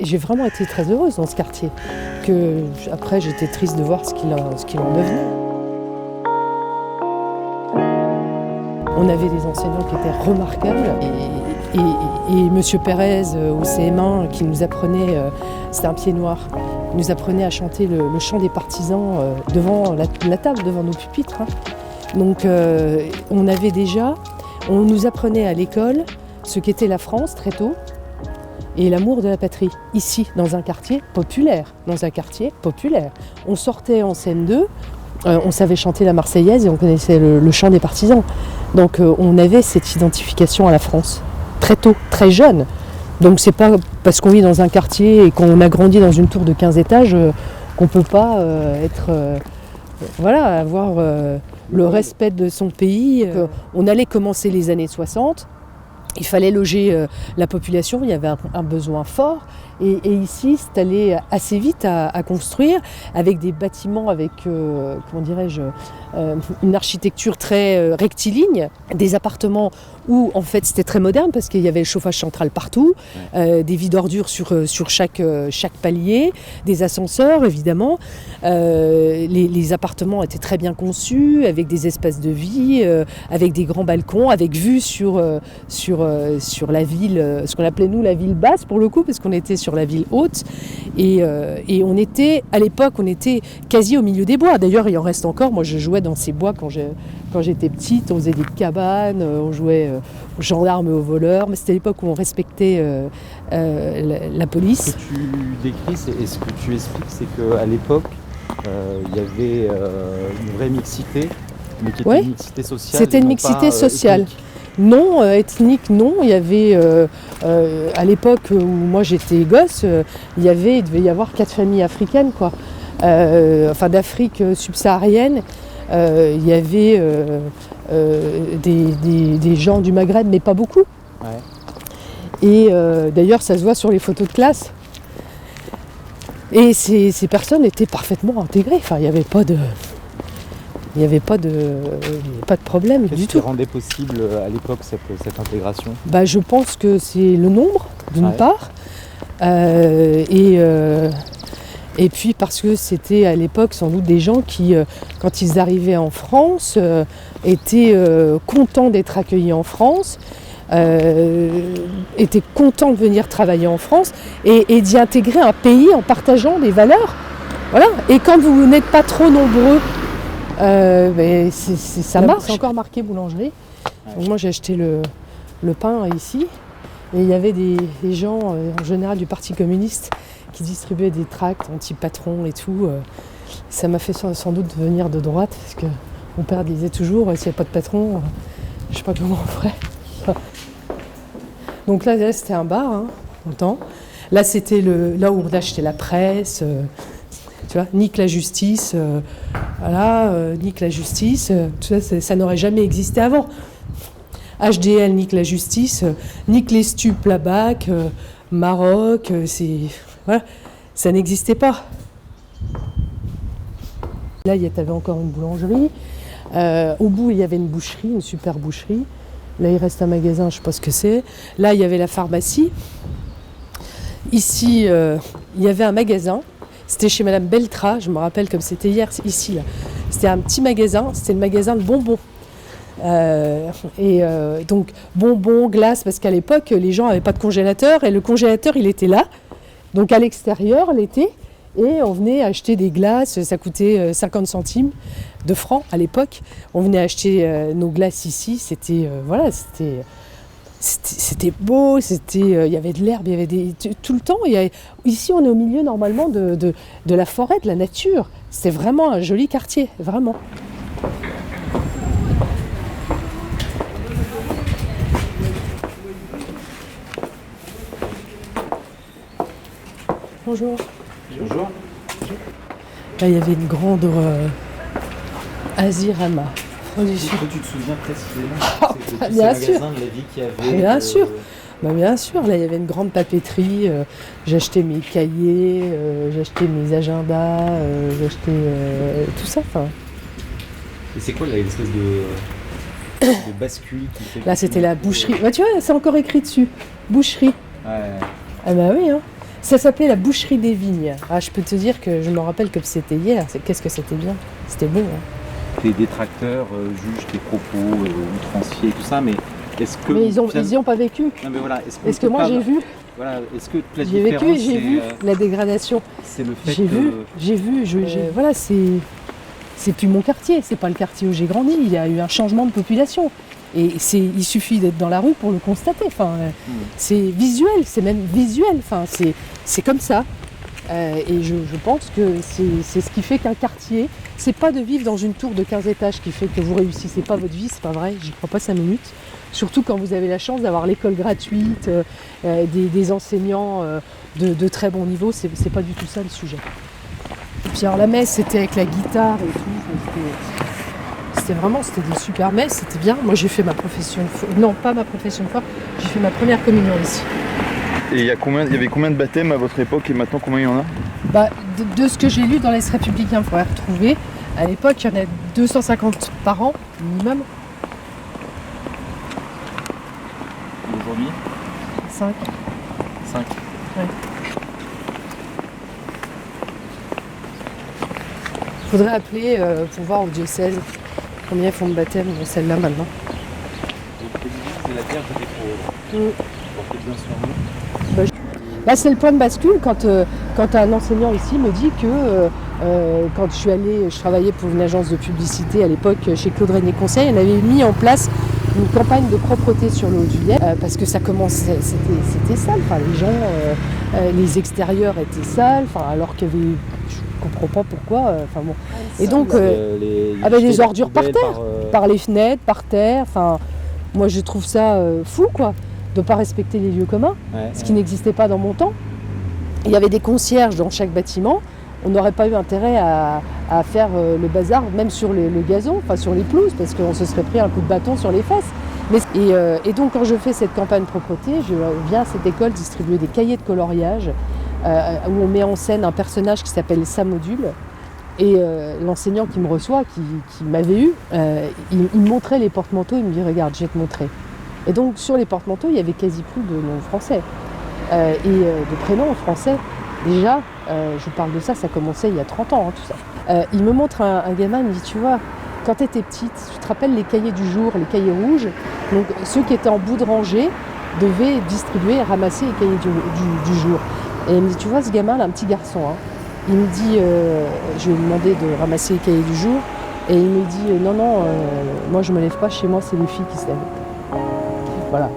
J'ai vraiment été très heureuse dans ce quartier. Après, j'étais triste de voir ce qu'il en devenait. On avait des enseignants qui étaient remarquables et M. Pérez au CM1 qui nous apprenait, c'était un pied noir, il nous apprenait à chanter le chant des partisans devant la table, devant nos pupitres. Donc on nous apprenait à l'école ce qu'était la France très tôt et l'amour de la patrie, ici, dans un quartier populaire. On sortait en CM2, on savait chanter la Marseillaise et on connaissait le chant des partisans. Donc on avait cette identification à la France, très tôt, très jeune. Donc c'est pas parce qu'on vit dans un quartier et qu'on a grandi dans une tour de 15 étages qu'on peut pas avoir le respect de son pays. On allait commencer les années 60. Il fallait loger la population, il y avait un besoin fort. Et ici, c'est allé assez vite à construire, avec des bâtiments avec, une architecture très rectiligne, des appartements où en fait c'était très moderne parce qu'il y avait le chauffage central partout, des vides d'ordures sur chaque palier, des ascenseurs évidemment. Les appartements étaient très bien conçus, avec des espaces de vie, avec des grands balcons, avec vue sur la ville, ce qu'on appelait nous la ville basse pour le coup, parce qu'on était sur la ville haute. Et on était, à l'époque, on était quasi au milieu des bois. D'ailleurs, il en reste encore. Moi, je jouais dans ces bois quand j'étais petite. On faisait des cabanes, on jouait aux gendarmes et aux voleurs. Mais c'était l'époque où on respectait la police. Ce que tu décris et ce que tu expliques, c'est qu'à l'époque, il y avait une vraie mixité, mais qui était une mixité sociale. C'était une mixité sociale. Ethnique. Non, ethnique, non. Il y avait, à l'époque où moi j'étais gosse, il devait y avoir 4 familles africaines, quoi. D'Afrique subsaharienne. Il y avait des gens du Maghreb, mais pas beaucoup. Ouais. Et d'ailleurs, ça se voit sur les photos de classe. Et ces personnes étaient parfaitement intégrées. Enfin, il n'y avait pas de problème du tout. Qu'est-ce qui rendait possible à l'époque cette intégration ? Je pense que c'est le nombre, d'une part, et puis parce que c'était à l'époque sans doute des gens qui, quand ils arrivaient en France, étaient contents d'être accueillis en France, étaient contents de venir travailler en France et d'y intégrer un pays en partageant des valeurs. Voilà. Et quand vous n'êtes pas trop nombreux, ça marche. C'est encore marqué boulangerie. Donc moi j'ai acheté le pain ici et il y avait des gens en général du Parti communiste qui distribuaient des tracts anti-patron et tout. Ça m'a fait sans doute venir de droite parce que mon père disait toujours s'il n'y a pas de patron, je sais pas comment on ferait. Donc là c'était un bar longtemps. Là c'était là où on achetait la presse. Tu vois, nique la justice, nique la justice, tout ça, ça n'aurait jamais existé avant. HDL nique la justice, nique les stupes, la BAC, Maroc, ça n'existait pas. Là, tu avais encore une boulangerie. Au bout, il y avait une boucherie, une super boucherie. Là, il reste un magasin, je ne sais pas ce que c'est. Là, il y avait la pharmacie. Ici, il y avait un magasin. C'était chez Madame Beltra, je me rappelle comme c'était hier, ici là. C'était un petit magasin, c'était le magasin de bonbons. Donc bonbons, glaces, parce qu'à l'époque les gens n'avaient pas de congélateur et le congélateur il était là, donc à l'extérieur l'été, et on venait acheter des glaces, ça coûtait 50 centimes de francs à l'époque. On venait acheter nos glaces ici, c'était beau, il y avait de l'herbe, il y avait tout le temps. Ici, on est au milieu normalement de la forêt, de la nature. C'est vraiment un joli quartier, vraiment. Bonjour. Bonjour. Là, il y avait une grande Azirama. Est-ce que tu te souviens précisément bien sûr. Magasin de la vie qu'il y avait Bien sûr. Bien sûr, là il y avait une grande papeterie, j'achetais mes cahiers, j'achetais mes agendas, j'achetais tout ça. Et c'est quoi l'espèce de bascule qui fait... Là c'était la boucherie, tu vois, c'est encore écrit dessus, boucherie. Ouais. Ah oui, Ça s'appelait la boucherie des vignes. Ah, je peux te dire que je me rappelle comme c'était hier. Qu'est-ce que c'était bien. C'était beau. Hein. Tes détracteurs jugent tes propos outranciers et tout ça, mais est-ce que... Mais ils y ont pas vécu. Non, mais voilà, est-ce que moi j'ai vu? Voilà, est-ce que la j'ai vécu et j'ai vu la dégradation. C'est le fait J'ai vu. Voilà, c'est plus mon quartier. C'est pas le quartier où j'ai grandi. Il y a eu un changement de population. Et il suffit d'être dans la rue pour le constater. Enfin, c'est visuel, c'est même visuel. Enfin, c'est comme ça. Et je pense que c'est ce qui fait qu'un quartier, c'est pas de vivre dans une tour de 15 étages qui fait que vous réussissez pas votre vie, c'est pas vrai, j'y crois pas 5 minutes. Surtout quand vous avez la chance d'avoir l'école gratuite, des enseignants de très bon niveau, c'est pas du tout ça le sujet. Et puis alors la messe, c'était avec la guitare et tout. C'était des super messes, c'était bien. Moi j'ai fait ma profession de foi, non pas ma profession de foi, j'ai fait ma première communion ici. Et il y avait combien de baptêmes à votre époque et maintenant combien il y en a? Bah, de ce que j'ai lu dans l'Est républicain, il faudrait retrouver. À l'époque, il y en a 250 par an, minimum. Aujourd'hui 5. 5. Ouais. Il faudrait appeler pour voir au diocèse combien ils font de baptêmes dans celle-là maintenant. Donc l'église et la terre des pauvres. Portez bien sur nous. Là, c'est le point de bascule quand un enseignant ici me dit que quand je travaillais pour une agence de publicité à l'époque chez Claude Régnier Conseil, on avait mis en place une campagne de propreté sur le Haut-du-Vienne parce que ça commençait, c'était sale. Enfin, les gens, les extérieurs étaient sales, alors qu'il y avait, je comprends pas pourquoi. Bon. Et donc, les ordures par terre, par les fenêtres, par terre. Enfin, moi, je trouve ça fou, quoi. De ne pas respecter les lieux communs, ce qui n'existait pas dans mon temps. Il y avait des concierges dans chaque bâtiment. On n'aurait pas eu intérêt à faire le bazar, même sur le gazon, enfin sur les pelouses, parce qu'on se serait pris un coup de bâton sur les fesses. Et donc quand je fais cette campagne propreté, je viens à cette école distribuer des cahiers de coloriage où on met en scène un personnage qui s'appelle Samodule. Et l'enseignant qui me reçoit, qui m'avait eu, il me montrait les porte-manteaux, il me dit « Regarde, je vais te montrer ». Et donc sur les porte-manteaux, il y avait quasi plus de noms français et de prénoms français. Déjà, je parle de ça commençait il y a 30 ans, tout ça. Il me montre un gamin, il me dit, tu vois, quand tu étais petite, tu te rappelles les cahiers du jour, les cahiers rouges, donc ceux qui étaient en bout de rangée devaient distribuer et ramasser les cahiers du jour. Et il me dit, tu vois ce gamin là, un petit garçon, hein. Il me dit, je lui ai demandé de ramasser les cahiers du jour, et il me dit, non, moi je me lève pas, chez moi c'est les filles qui se lèvent. Voilà.